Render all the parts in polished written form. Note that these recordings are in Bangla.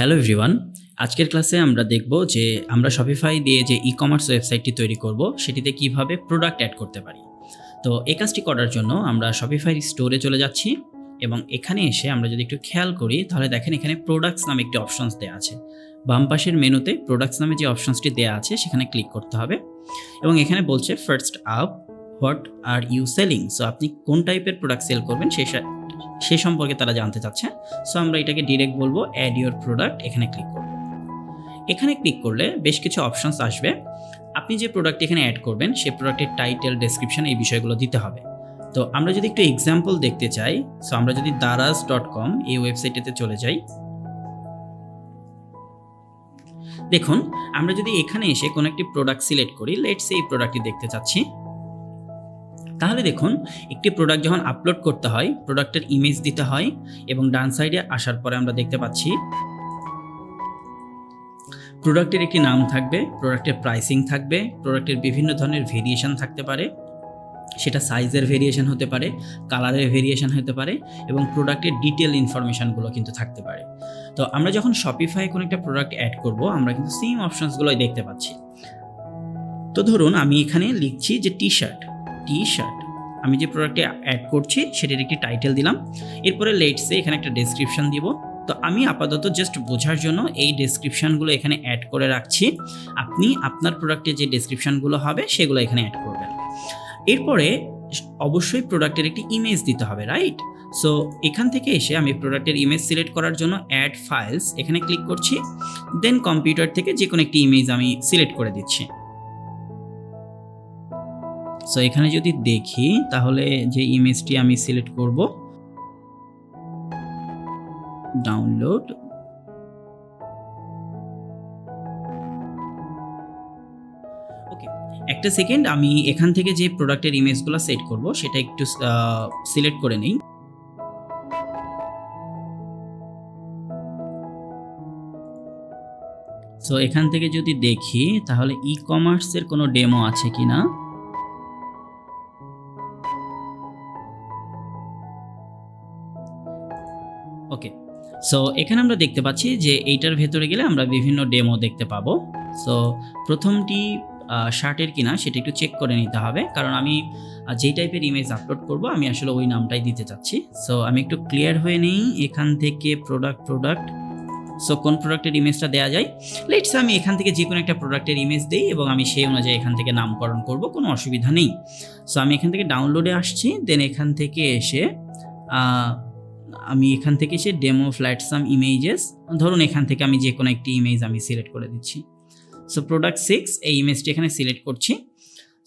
হ্যালো এভরিওয়ান, আজকের ক্লাসে আমরা দেখব যে আমরা শপিফাই দিয়ে যে ই-কমার্স ওয়েবসাইটটি তৈরি করব সেটিতে কিভাবে প্রোডাক্ট অ্যাড করতে পারি। তো এই কাজটি করার জন্য আমরা শপিফাই স্টোরে চলে যাচ্ছি এবং এখানে এসে আমরা যদি একটু খেয়াল করি তাহলে দেখেন এখানে প্রোডাক্টস নামে একটি অপশনস দেওয়া আছে। বাম পাশের মেনুতে প্রোডাক্টস নামে যে অপশনসটি দেওয়া আছে সেখানে ক্লিক করতে হবে এবং এখানে বলছে first up what are you selling. So আপনি কোন টাইপের প্রোডাক্ট সেল করবেন সেই সম্পর্কে তারা জানতে চাচ্ছে। সো আমরা এটাকে ডিরেক্ট বলবো অ্যাড ইউর প্রোডাক্ট, এখানে ক্লিক করব। এখানে ক্লিক করলে বেশ কিছু অপশনস আসবে। আপনি যে প্রোডাক্ট এখানে অ্যাড করবেন সেই প্রোডাক্টের টাইটেল, ডেসক্রিপশন এই বিষয়গুলো দিতে হবে। তো আমরা যদি একটু এক্সাম্পল দেখতে চাই, সো আমরা যদি daraz.com এই ওয়েবসাইটেতে চলে যাই, দেখুন আমরা যদি এখানে এসে কোনো একটি প্রোডাক্ট সিলেক্ট করি, লেটস এই প্রোডাক্টটি দেখতে চাচ্ছি, তাহলে দেখুন একটি প্রোডাক্ট যখন আপলোড করতে হয় প্রোডাক্টের ইমেজ দিতে হয় এবং ডান সাইডে আসার পরে আমরা দেখতে পাচ্ছি প্রোডাক্টের একটি নাম থাকবে, প্রোডাক্টের প্রাইসিং থাকবে, প্রোডাক্টের বিভিন্ন ধরনের ভেরিয়েশন থাকতে পারে, সেটা সাইজের ভেরিয়েশন হতে পারে, কালারের ভেরিয়েশন হতে পারে এবং প্রোডাক্টের ডিটেল ইনফরমেশনগুলো কিন্তু থাকতে পারে। তো আমরা যখন শপিফাই কোনো একটা প্রোডাক্ট অ্যাড করব আমরা কিন্তু সেম অপশনসগুলোই দেখতে পাচ্ছি। তো ধরুন আমি এখানে লিখছি যে টি শার্ট, আমি যে প্রোডাক্টে অ্যাড করছি সেটার একটি টাইটেল দিলাম, এরপরে লেটসে এখানে একটা ডেসক্রিপশন দিব। তো আমি আপাতত জাস্ট বোঝার জন্য এই ডেসক্রিপশনগুলো এখানে অ্যাড করে রাখছি। আপনি আপনার প্রোডাক্টে যে ডেসক্রিপশনগুলো হবে সেগুলো এখানে অ্যাড করবেন। এরপরে অবশ্যই প্রোডাক্টের একটি ইমেজ দিতে হবে, রাইট? সো এখান থেকে এসে আমি প্রোডাক্টের ইমেজ সিলেক্ট করার জন্য অ্যাড ফাইলস এখানে ক্লিক করছি, দেন কম্পিউটার থেকে যে কোনো একটি ইমেজ আমি সিলেক্ট করে দিচ্ছি। সো এখানে যদি দেখি তাহলে যে ইমেজটি আমি সিলেক্ট করব, ডাউনলোড, ওকে একটা সেকেন্ড, আমি এখান থেকে যে প্রোডাক্টের ইমেজগুলো সেট করব সেটা একটু সিলেক্ট করে নেই। সো এখান থেকে যদি দেখি তাহলে ই কমার্সের কোনো ডেমো আছে কিনা। ওকে, সো এখানে আমরা দেখতে পাচ্ছি যে এইটার ভেতরে গেলে আমরা বিভিন্ন ডেমো দেখতে পাবো। সো প্রথমটি শার্টের কিনা সেটা একটু চেক করে নিতে হবে, কারণ আমি যেই টাইপের ইমেজ আপলোড করব আমি আসলে ওই নামটাই দিতে চাচ্ছি। সো আমি একটু ক্লিয়ার হয়ে নেই এখান থেকে প্রোডাক্ট। সো কোন প্রোডাক্টের ইমেজটা দেওয়া যায়, লেটস আমি এখান থেকে যে কোনো একটা প্রোডাক্টের ইমেজ দিই এবং আমি সেই অনুযায়ী এখান থেকে নামকরণ করব, কোনো অসুবিধা নেই। সো আমি এখান থেকে ডাউনলোডে আসছি, দেন এখান থেকে এসে আমি এখান থেকে এসে ডেমো ফ্ল্যাট সাম ইমেজেস, ধরুন এখান থেকে আমি যে কোনো একটি ইমেজ আমি সিলেক্ট করে দিচ্ছি। সো প্রোডাক্ট 6 এই ইমেজটি এখানে সিলেক্ট করছি।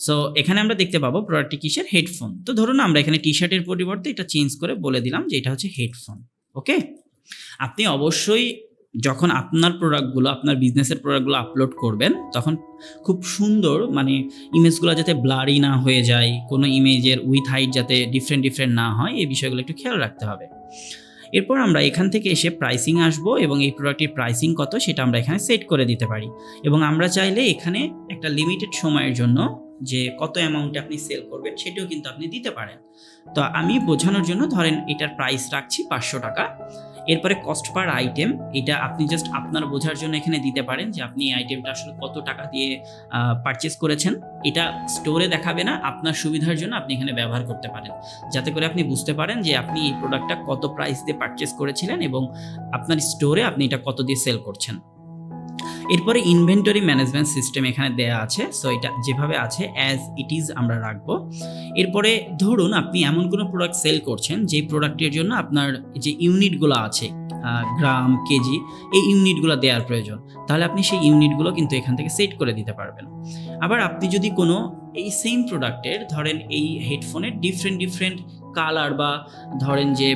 সো এখানে আমরা দেখতে পাবো প্রোডাক্টটি কিসের, হেডফোন। তো ধরুন আমরা এখানে টি শার্টের পরিবর্তে এটা চেঞ্জ করে বলে দিলাম যে এটা হচ্ছে হেডফোন। ওকে, আপনি অবশ্যই যখন আপনার প্রোডাক্টগুলো, আপনার বিজনেসের প্রোডাক্টগুলো আপলোড করবেন তখন খুব সুন্দর, মানে ইমেজগুলো যাতে ব্লারি না হয়ে যায়, কোনো ইমেজের উইথ হাইট যাতে ডিফারেন্ট না হয়, এই বিষয়গুলো একটু খেয়াল রাখতে হবে। এরপর আমরা এখান থেকে এসে প্রাইসিং আসবো এবং এই প্রোডাক্টের প্রাইসিং কত সেটা আমরা এখানে সেট করে দিতে পারি এবং আমরা চাইলে এখানে একটা লিমিটেড সময়ের জন্য যে কত অ্যামাউন্টে আপনি সেল করবেন সেটাও কিন্তু আপনি দিতে পারেন। তো আমি বোঝানোর জন্য ধরেন এটার প্রাইস রাখছি 500 টাকা। এরপরে কস্ট পার আইটেম, এটা আপনি জাস্ট আপনার বোঝার জন্য এখানে দিতে পারেন যে আপনি এই আইটেমটা আসলে কত টাকা দিয়ে পারচেস করেছেন। এটা স্টোরে দেখাবে না, আপনার সুবিধার জন্য আপনি এখানে ব্যবহার করতে পারেন, যাতে করে আপনি বুঝতে পারেন যে আপনি এই প্রোডাক্টটা কত প্রাইস দিয়ে পারচেস করেছিলেন এবং আপনার স্টোরে আপনি এটা কত দিয়ে সেল করছেন। এরপরে ইনভেন্টরি ম্যানেজমেন্ট সিস্টেম এখানে দেয়া আছে। সো এটা যেভাবে আছে অ্যাজ ইট ইজ আমরা রাখবো। এরপরে ধরুন আপনি এমন কোনো প্রোডাক্ট সেল করছেন যে প্রোডাক্টের জন্য আপনার যে ইউনিটগুলো আছে, গ্রাম, কেজি, এই ইউনিটগুলো দেওয়ার প্রয়োজন, তাহলে আপনি সেই ইউনিটগুলো কিন্তু এখান থেকে সেট করে দিতে পারবেন। আবার আপনি যদি কোনো এই সেম প্রোডাক্টের, ধরেন এই হেডফোনের ডিফারেন্ট কালার বা ধরেন যে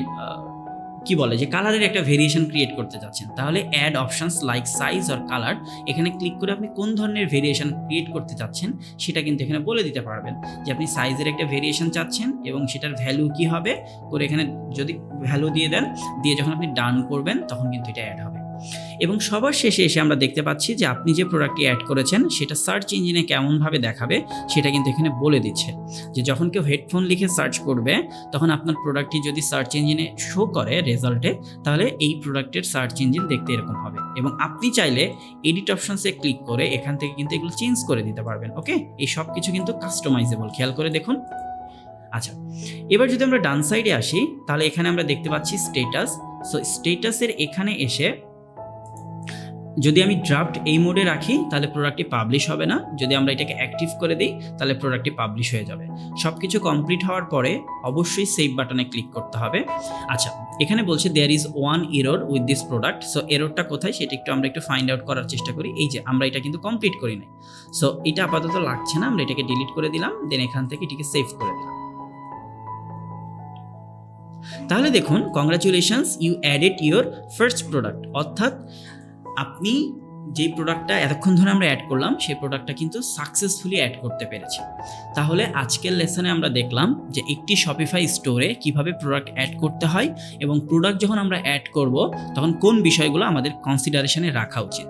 কি বলে যে কালারের একটা ভেরিয়েশন ক্রিয়েট করতে চাচ্ছেন, তাহলে add options like size or colour এখানে ক্লিক করে আপনি কোন ধরনের ভেরিয়েশন ক্রিয়েট করতে চাচ্ছেন সেটা কিন্তু এখানে বলে দিতে পারবেন যে আপনি সাইজের একটা ভেরিয়েশন চাচ্ছেন এবং সেটার ভ্যালু কি হবে করে এখানে যদি ভ্যালু দিয়ে দেন, দিয়ে যখন আপনি ডান করবেন তখন কিন্তু এটা অ্যাড হবে। এবং সবার শেষে এসে আমরা দেখতে পাচ্ছি যে আপনি যে প্রোডাক্টটি অ্যাড করেছেন সেটা সার্চ ইঞ্জিনে কেমনভাবে দেখাবে সেটা কিন্তু এখানে বলে দিচ্ছে, যে যখন কেউ হেডফোন লিখে সার্চ করবে তখন আপনার প্রোডাক্টটি যদি সার্চ ইঞ্জিনে শো করে রেজাল্টে, তাহলে এই প্রোডাক্টের সার্চ ইঞ্জিন দেখতে এরকম হবে। এবং আপনি চাইলে এডিট অপশনসে ক্লিক করে এখান থেকে কিন্তু এগুলো চেঞ্জ করে দিতে পারবেন। ওকে, এই সব কিছু কিন্তু কাস্টমাইজেবল, খেয়াল করে দেখুন। আচ্ছা, এবার যদি আমরা ডান সাইডে আসি তাহলে এখানে আমরা দেখতে পাচ্ছি স্ট্যাটাস। সো স্ট্যাটাসের এখানে এসে যদি আমি ড্রাফট এই মোডে রাখি তাহলে প্রোডাক্টটি পাবলিশ হবে না, যদি আমরা এটাকে অ্যাক্টিভ করে দিই তাহলে প্রোডাক্টটি পাবলিশ হয়ে যাবে। সব কিছু কমপ্লিট হওয়ার পরে অবশ্যই সেভ বাটনে ক্লিক করতে হবে। আচ্ছা, এখানে বলছে there is one error with this product. So এররটা কোথায় সেটা আমরা একটু ফাইন্ড আউট করার চেষ্টা করি। এই যে আমরা এটা কিন্তু কমপ্লিট করি নাই, সো এটা আপাতত লাগছে না, আমরা এটাকে ডিলিট করে দিলাম, দেন এখান থেকে এটিকে সেভ করে দিলাম। তাহলে দেখুন, congratulations, you added your first product, অর্থাৎ আপনি যে প্রোডাক্টটা এতক্ষণ ধরে আমরা অ্যাড করলাম সেই প্রোডাক্টটা কিন্তু সাকসেসফুলি অ্যাড করতে পেরেছি। তাহলে আজকের লেসনে আমরা দেখলাম যে একটি শপিফাই স্টোরে কিভাবে প্রোডাক্ট অ্যাড করতে হয় এবং প্রোডাক্ট যখন আমরা অ্যাড করব তখন কোন বিষয়গুলো আমাদের কনসিডারেশনে রাখা উচিত।